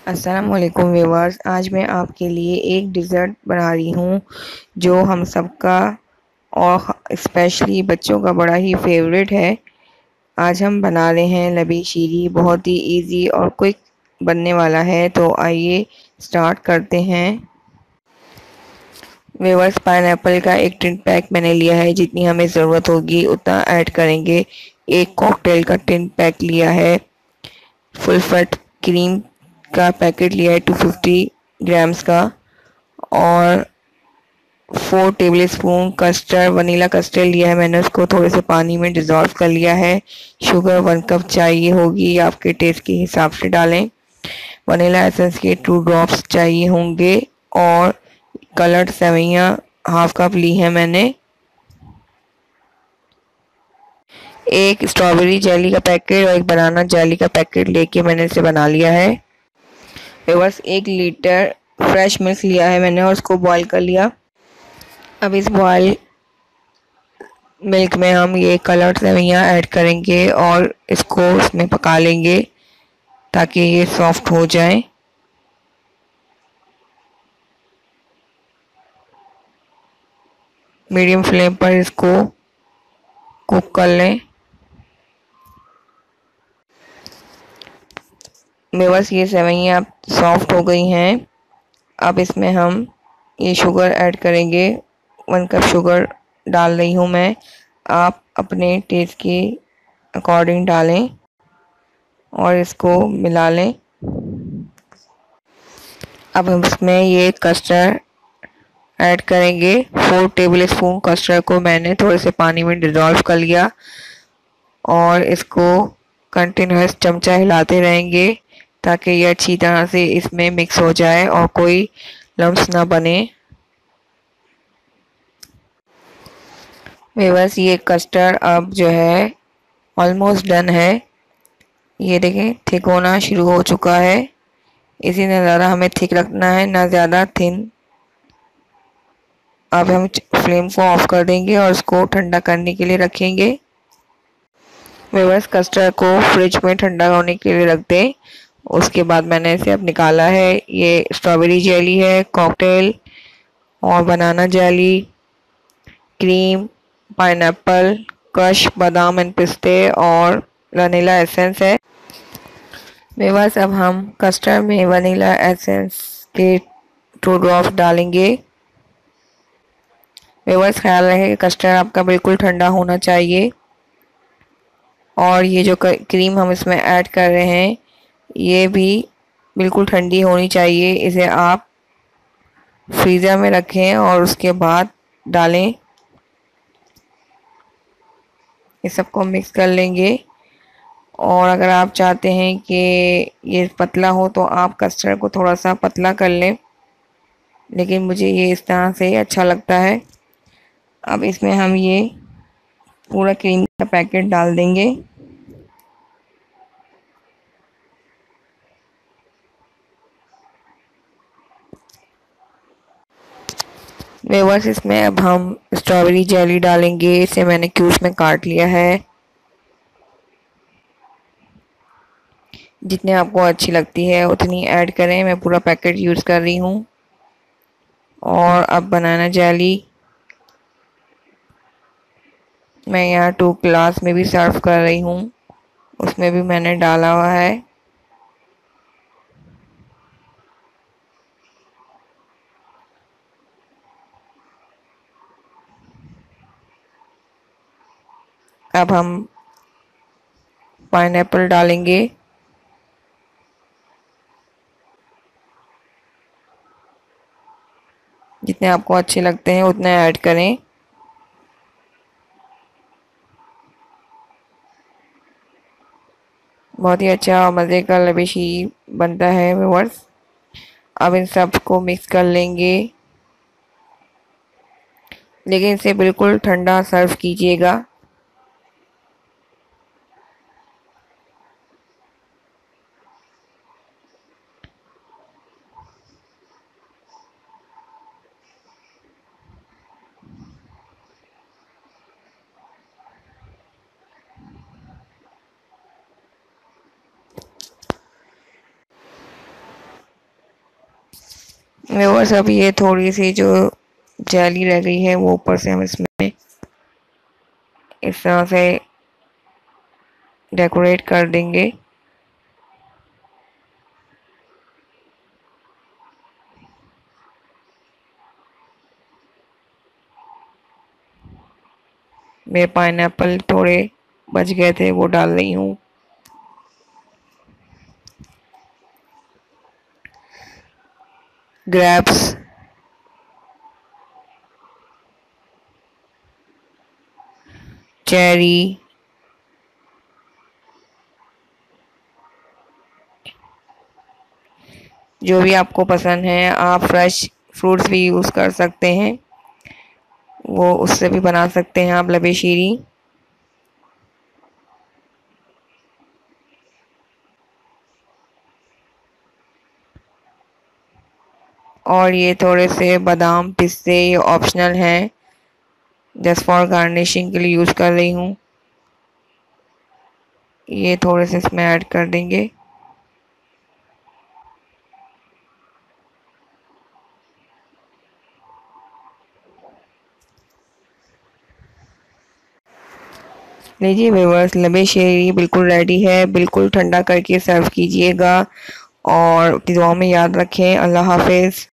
अस्सलामुअलैकुम व्यूवर्स। आज मैं आपके लिए एक डिज़र्ट बना रही हूँ जो हम सबका और स्पेशली बच्चों का बड़ा ही फेवरेट है। आज हम बना रहे हैं लबी शीरी। बहुत ही इजी और क्विक बनने वाला है, तो आइए स्टार्ट करते हैं। व्यूवर्स, पाइनएप्पल का एक टिन पैक मैंने लिया है। जितनी हमें ज़रूरत होगी उतना ऐड करेंगे। एक कॉकटेल का टिन पैक लिया है। फुल फैट क्रीम का पैकेट लिया है 250 ग्राम्स का। और 4 table spoon custard, vanilla custard लिया है मैंने। उसको थोड़े से पानी में डिज़ोल्व कर लिया है। शुगर 1 कप चाहिए होगी, आपके टेस्ट के हिसाब से डालें। वनीला एसेंस के 2 ड्रॉप्स चाहिए होंगे। और कलर्ड सेवइयाँ हाफ कप ली है मैंने। एक स्ट्रॉबेरी जेली का पैकेट और एक बनाना जेली का पैकेट लेके मैंने इसे बना लिया है। बस 1 लीटर फ्रेश मिल्क लिया है मैंने और उसको बॉईल कर लिया। अब इस बॉयल मिल्क में हम ये कलर्ड सेवइयाँ ऐड करेंगे और इसको इसमें पका लेंगे ताकि ये सॉफ्ट हो जाए। मीडियम फ्लेम पर इसको कुक कर लें। बस ये सेवइयाँ सॉफ्ट हो गई हैं। अब इसमें हम ये शुगर ऐड करेंगे। 1 कप शुगर डाल रही हूँ मैं। आप अपने टेस्ट के अकॉर्डिंग डालें और इसको मिला लें। अब हम इसमें ये कस्टर्ड ऐड करेंगे। 4 टेबल स्पून कस्टर्ड को मैंने थोड़े से पानी में डिज़ोल्व कर लिया और इसको कंटिन्यूस चमचा हिलाते रहेंगे ताकि ये अच्छी तरह से इसमें मिक्स हो जाए और कोई लम्स ना बने। बस ये कस्टर्ड अब जो है ऑलमोस्ट डन है। ये देखें, थिक होना शुरू हो चुका है। इसी ने ज़्यादा हमें थिक रखना है, ना ज़्यादा थिन। अब हम फ्लेम को ऑफ कर देंगे और इसको ठंडा करने के लिए रखेंगे। बस कस्टर्ड को फ्रिज में ठंडा होने के लिए रख दें। उसके बाद मैंने इसे अब निकाला है। ये स्ट्रॉबेरी जेली है, कॉकटेल और बनाना जेली, क्रीम, पाइनएप्पल, क्रश बादाम एंड पिस्ते और वनीला एसेंस है। बस अब हम कस्टर्ड में वनीला एसेंस के 2 ड्रॉप्स डालेंगे। बस ख्याल रहे कि कस्टर्ड आपका बिल्कुल ठंडा होना चाहिए। और ये जो क्रीम हम इसमें ऐड कर रहे हैं ये भी बिल्कुल ठंडी होनी चाहिए। इसे आप फ्रीज़र में रखें और उसके बाद डालें। इस सबको मिक्स कर लेंगे। और अगर आप चाहते हैं कि ये पतला हो तो आप कस्टर्ड को थोड़ा सा पतला कर लें, लेकिन मुझे ये इस तरह से अच्छा लगता है। अब इसमें हम ये पूरा क्रीम का पैकेट डाल देंगे। बस इसमें अब हम स्ट्रॉबेरी जेली डालेंगे। इसे मैंने क्यूब्स में काट लिया है। जितने आपको अच्छी लगती है उतनी ऐड करें। मैं पूरा पैकेट यूज़ कर रही हूँ। और अब बनाना जेली मैं यहाँ 2 ग्लास में भी सर्व कर रही हूँ, उसमें भी मैंने डाला हुआ है। अब हम पाइनएप्पल डालेंगे। जितने आपको अच्छे लगते हैं उतने ऐड करें। बहुत ही अच्छा और मज़े का लबेशी बनता है व्यूअर्स। अब इन सब को मिक्स कर लेंगे, लेकिन इसे बिल्कुल ठंडा सर्व कीजिएगा। व्यूअर्स अब ये थोड़ी सी जो जेली रह गई है वो ऊपर से हम इसमें इस तरह से डेकोरेट कर देंगे। मैं पाइनएप्पल थोड़े बच गए थे वो डाल रही हूँ। ग्रेप्स, चेरी, जो भी आपको पसंद है, आप फ्रेश फ्रूट्स भी यूज़ कर सकते हैं, वो उससे भी बना सकते हैं आप लबेशीरी। और ये थोड़े से बादाम पिस्ते ये ऑप्शनल हैं, जस्ट फॉर गार्निशिंग के लिए यूज़ कर रही हूँ। ये थोड़े से इसमें ऐड कर देंगे। लीजिए व्यूअर्स, लबेशीरी बिल्कुल रेडी है। बिल्कुल ठंडा करके सर्व कीजिएगा और दुआ में याद रखें। अल्लाह हाफिज़।